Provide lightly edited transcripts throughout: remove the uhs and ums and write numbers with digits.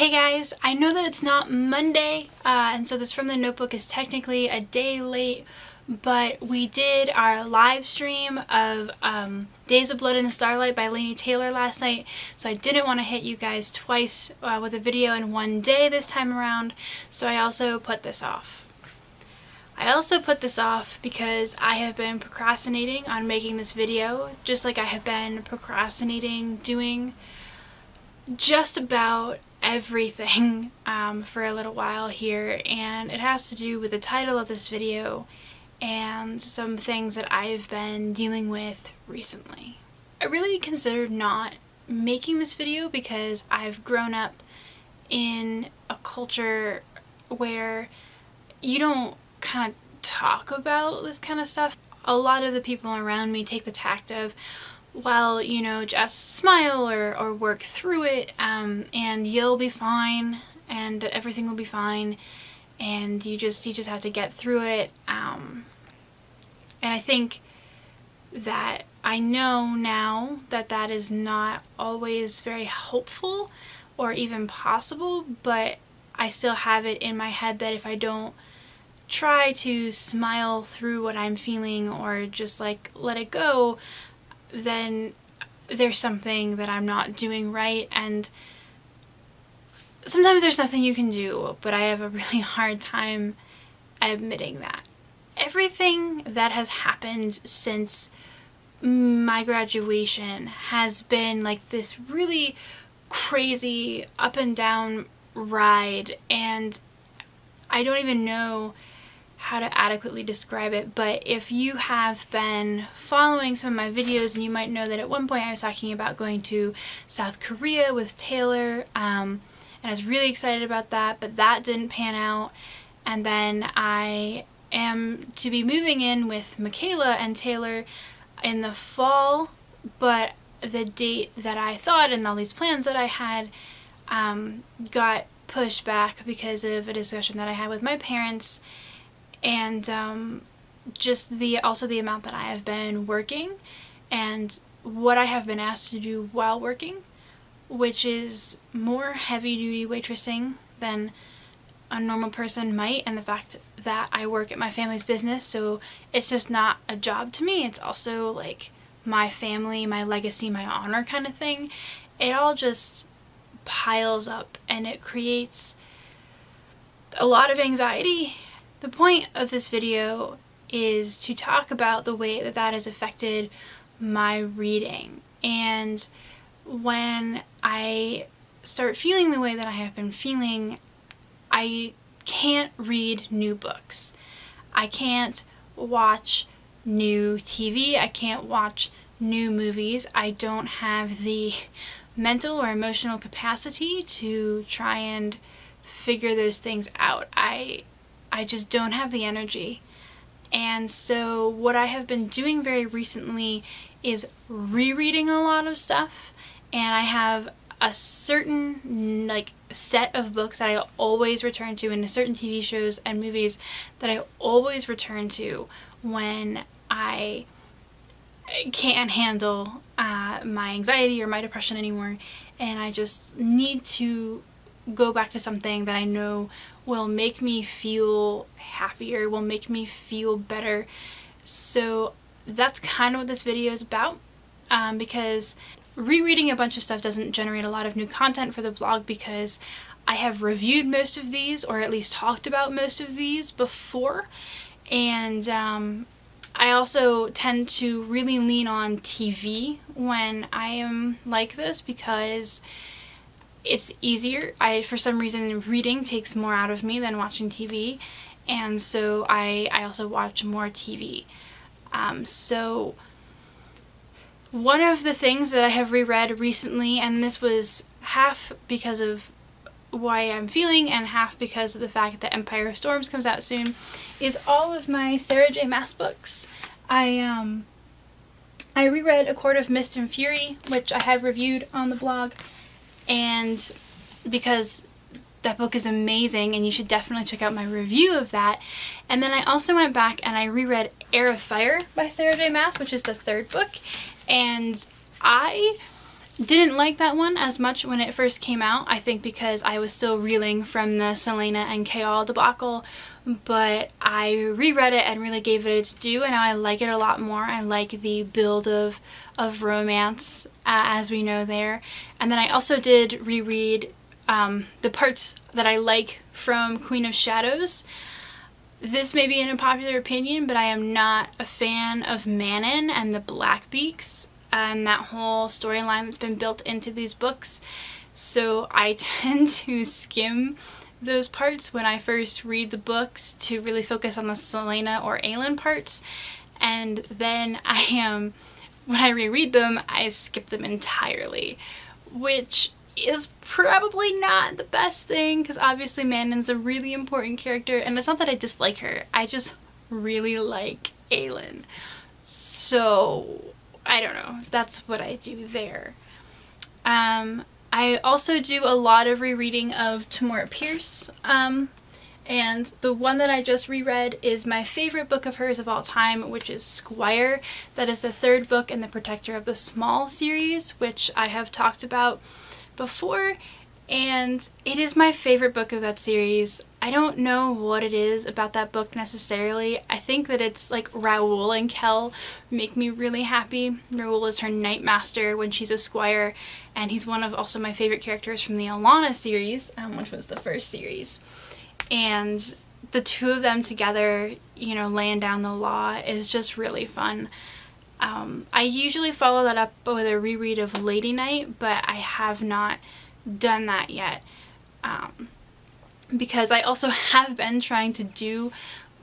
Hey guys, I know that it's not Monday, and so this From the Notebook is technically a day late, but we did our live stream of Days of Blood in the Starlight by Laini Taylor last night, so I didn't want to hit you guys twice with a video in one day this time around, so I also put this off. I also put this off because I have been procrastinating on making this video, just like I have been procrastinating doing just about everything for a little while here, and it has to do with the title of this video and some things that I've been dealing with recently. I really considered not making this video because I've grown up in a culture where you don't kind of talk about this kind of stuff. A lot of the people around me take the tact of, well, you know, just smile or work through it, and you'll be fine, and everything will be fine, and you just have to get through it. And I think that I know now that that is not always very helpful or even possible, but I still have it in my head that if I don't try to smile through what I'm feeling or just like let it go, then there's something that I'm not doing right, and sometimes there's nothing you can do, but I have a really hard time admitting that. Everything that has happened since my graduation has been like this really crazy up and down ride, and I don't even know how to adequately describe it, but if you have been following some of my videos, and you might know that at one point I was talking about going to South Korea with Taylor, and I was really excited about that, but that didn't pan out. And then I am to be moving in with Michaela and Taylor in the fall, but the date that I thought and all these plans that I had got pushed back because of a discussion that I had with my parents, and just also the amount that I have been working and what I have been asked to do while working, which is more heavy-duty waitressing than a normal person might, and the fact that I work at my family's business, so it's just not a job to me, it's also like my family, my legacy, my honor kind of thing. It all just piles up and it creates a lot of anxiety. The point of this video is to talk about the way that that has affected my reading, and when I start feeling the way that I have been feeling, I can't read new books. I can't watch new TV. I can't watch new movies. I don't have the mental or emotional capacity to try and figure those things out. I just don't have the energy. And so what I have been doing very recently is rereading a lot of stuff, and I have a certain like set of books that I always return to, and certain TV shows and movies that I always return to when I can't handle my anxiety or my depression anymore, and I just need to go back to something that I know will make me feel happier, will make me feel better. So that's kind of what this video is about, because rereading a bunch of stuff doesn't generate a lot of new content for the blog, because I have reviewed most of these, or at least talked about most of these before, and I also tend to really lean on TV when I am like this because it's easier. For some reason, reading takes more out of me than watching TV, and so I also watch more TV. So one of the things that I have reread recently, and this was half because of why I'm feeling and half because of the fact that Empire of Storms comes out soon, is all of my Sarah J. Maas books. I reread A Court of Mist and Fury, which I have reviewed on the blog, and because that book is amazing and you should definitely check out my review of that. And then I also went back and I reread Heir of Fire by Sarah J. Maas, which is the third book, and I Didn't like that one as much when it first came out, I think because I was still reeling from the Celaena and Chaol debacle, but I reread it and really gave it its due, and now I like it a lot more. I like the build of romance, as we know there. And then I also did reread the parts that I like from Queen of Shadows. This may be an unpopular opinion, but I am not a fan of Manon and the Blackbeaks and that whole storyline that's been built into these books. So I tend to skim those parts when I first read the books to really focus on the Celaena or Aelin parts. And then when I reread them, I skip them entirely, which is probably not the best thing, because obviously Manon's a really important character, and it's not that I dislike her, I just really like Aelin. So, I don't know, that's what I do there. I also do a lot of rereading of Tamora Pierce, and the one that I just reread is my favorite book of hers of all time, which is Squire. That is the 3rd book in the Protector of the Small series, which I have talked about before, and it is my favorite book of that series. I don't know what it is about that book necessarily. I think that it's like Raoul and Kel make me really happy. Raoul is her Night Master when she's a squire, and he's one of also my favorite characters from the Alana series, which was the 1st series. And the two of them together, you know, laying down the law is just really fun. I usually follow that up with a reread of Lady Night, but I have not done that yet, because I also have been trying to do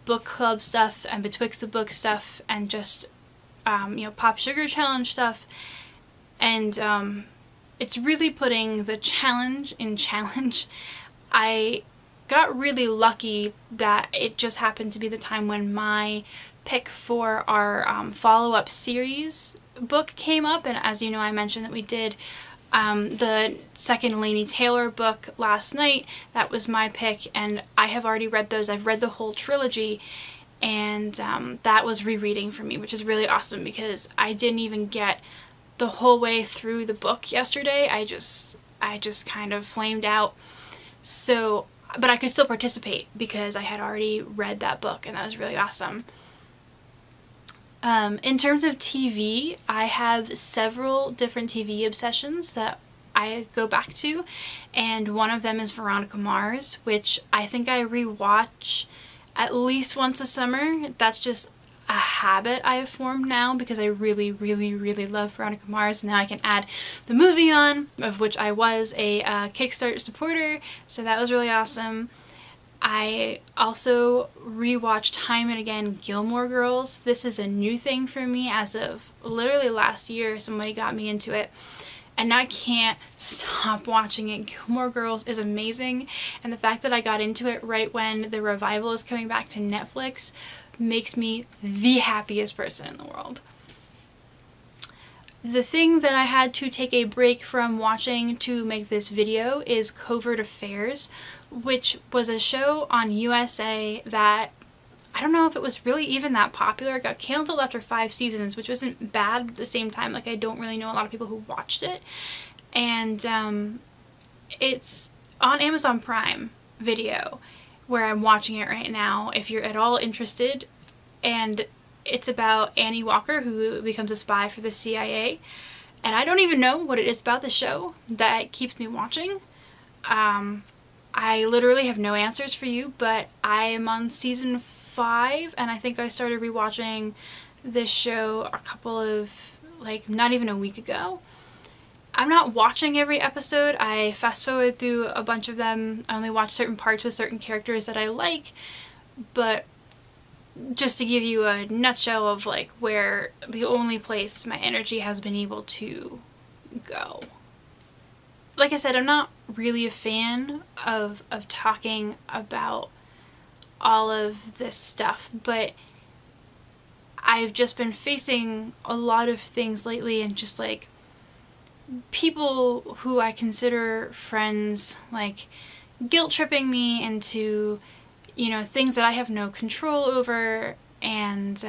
book club stuff and Betwixt the Book stuff and just, you know, Pop Sugar Challenge stuff, and it's really putting the challenge in challenge. I got really lucky that it just happened to be the time when my pick for our follow-up series book came up, and as you know, I mentioned that we did the second Laini Taylor book last night. That was my pick, and I have already read those. I've read the whole trilogy, and that was rereading for me, which is really awesome because I didn't even get the whole way through the book yesterday. I just kind of flamed out. So, but I could still participate because I had already read that book, and that was really awesome. In terms of TV, I have several different TV obsessions that I go back to, and one of them is Veronica Mars, which I think I rewatch at least once a summer. That's just a habit I have formed now because I really, really, really love Veronica Mars. Now I can add the movie on, of which I was a Kickstarter supporter, so that was really awesome. I also rewatched time and again Gilmore Girls. This is a new thing for me as of literally last year. Somebody got me into it, and now I can't stop watching it. Gilmore Girls is amazing, and the fact that I got into it right when the revival is coming back to Netflix makes me the happiest person in the world. The thing that I had to take a break from watching to make this video is Covert Affairs, which was a show on USA that I don't know if it was really even that popular. It got canceled after 5 seasons, which wasn't bad, but at the same time, like, I don't really know a lot of people who watched it. And it's on Amazon Prime Video, where I'm watching it right now, if you're at all interested. And it's about Annie Walker, who becomes a spy for the CIA. And I don't even know what it is about the show that keeps me watching. I literally have no answers for you, but I am on season 5, and I think I started rewatching this show a couple of, like, not even a week ago. I'm not watching every episode. I fast forward through a bunch of them. I only watch certain parts with certain characters that I like, but just to give you a nutshell of, like, where the only place my energy has been able to go. Like I said, I'm not really a fan of talking about all of this stuff, but I've just been facing a lot of things lately, and just, like, people who I consider friends, like, guilt-tripping me into, you know, things that I have no control over, and,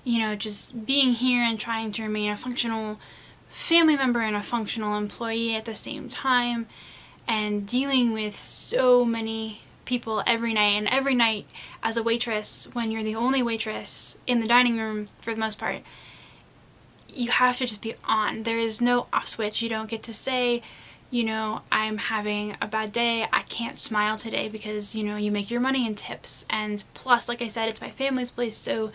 you know, just being here and trying to remain a functional family member and a functional employee at the same time, and dealing with so many people every night. And every night as a waitress, when you're the only waitress in the dining room for the most part, you have to just be on. There is no off switch. You don't get to say, you know, I'm having a bad day, I can't smile today, because, you know, you make your money in tips. And plus, like I said, it's my family's place, so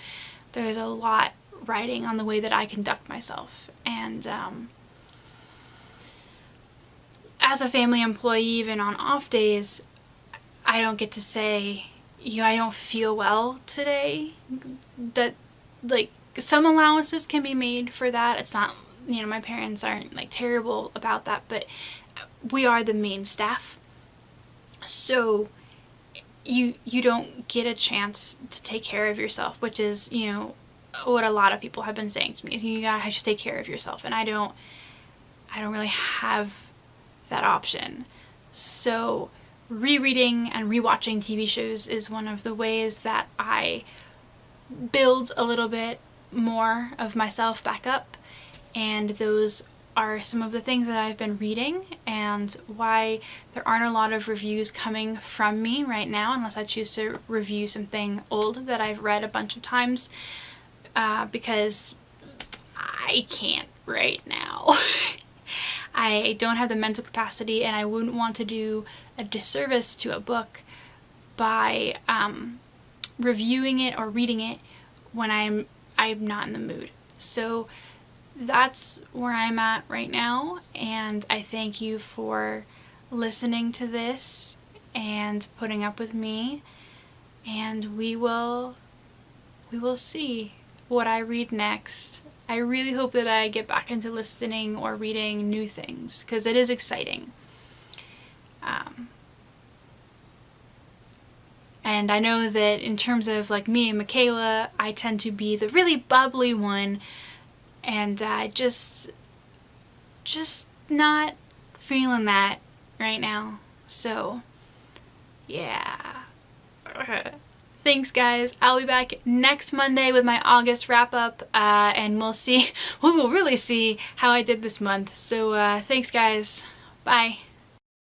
there's a lot riding on the way that I conduct myself. And as a family employee, even on off days, I don't get to say, you know, I don't feel well today. That, like, some allowances can be made for that. It's not, you know, my parents aren't like terrible about that, but we are the main staff, so you don't get a chance to take care of yourself, which is, you know, what a lot of people have been saying to me, is you gotta have to take care of yourself, and I don't really have that option. So rereading and rewatching TV shows is one of the ways that I build a little bit more of myself back up, and those are some of the things that I've been reading, and why there aren't a lot of reviews coming from me right now, unless I choose to review something old that I've read a bunch of times, because I can't right now. I don't have the mental capacity, and I wouldn't want to do a disservice to a book by reviewing it or reading it when I'm not in the mood. So that's where I'm at right now, and I thank you for listening to this and putting up with me, and we will see what I read next. I really hope that I get back into listening or reading new things, because it is exciting. And I know that in terms of like me and Michaela, I tend to be the really bubbly one, and just not feeling that right now. So yeah. Thanks guys. I'll be back next Monday with my August wrap up, and we will really see how I did this month. So thanks guys. Bye.